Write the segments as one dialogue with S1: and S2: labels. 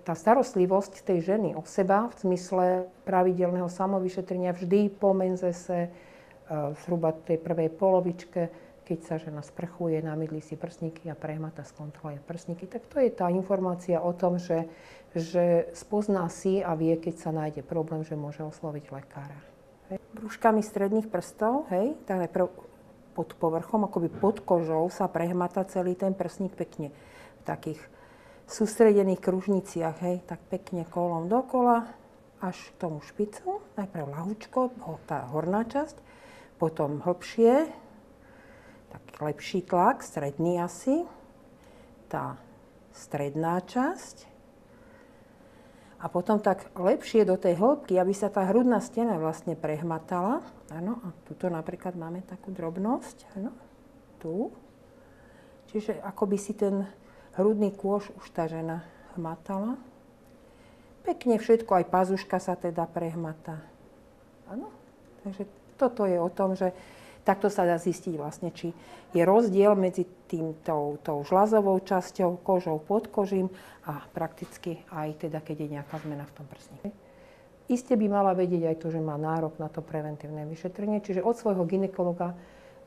S1: tá starostlivosť tej ženy o seba v zmysle pravidelného samovyšetrenia vždy po menzese, zhruba tej prvej polovičke, keď sa žena sprchuje, namydlí si prsníky a prehmata, skontroluje prsníky, tak to je tá informácia o tom, že spozná si a vie, keď sa nájde problém, že môže osloviť lekára. Brúškami stredných prstov, hej, tak najprv pod povrchom, akoby pod kožou sa prehmata celý ten prsník pekne v takých sústredených kružniciach, hej, tak pekne kolom dokola až k tomu špicu. Najprv ľahučko, tá horná časť, potom hlbšie, taký lepší tlak, stredný asi, tá stredná časť. A potom tak lepšie do tej hĺbky, aby sa tá hrudná stena vlastne prehmatala. Áno, a tuto napríklad máme takú drobnosť, áno, tu. Čiže akoby si ten hrudný kôš už tá žena hmatala. Pekne všetko, aj pazuška sa teda prehmatá. Áno, takže toto je o tom, že takto sa dá zistiť vlastne, či je rozdiel medzi tou žľazovou časťou, kožou pod kožím a prakticky aj teda, keď je nejaká zmena v tom prsníku. Iste by mala vedieť aj to, že má nárok na to preventívne vyšetrenie, čiže od svojho gynekologa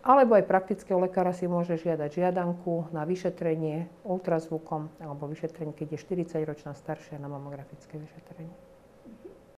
S1: alebo aj praktického lekára si môže žiadať žiadanku na vyšetrenie ultrazvukom alebo vyšetrenie, keď je 40-ročná staršia, na mamografické vyšetrenie.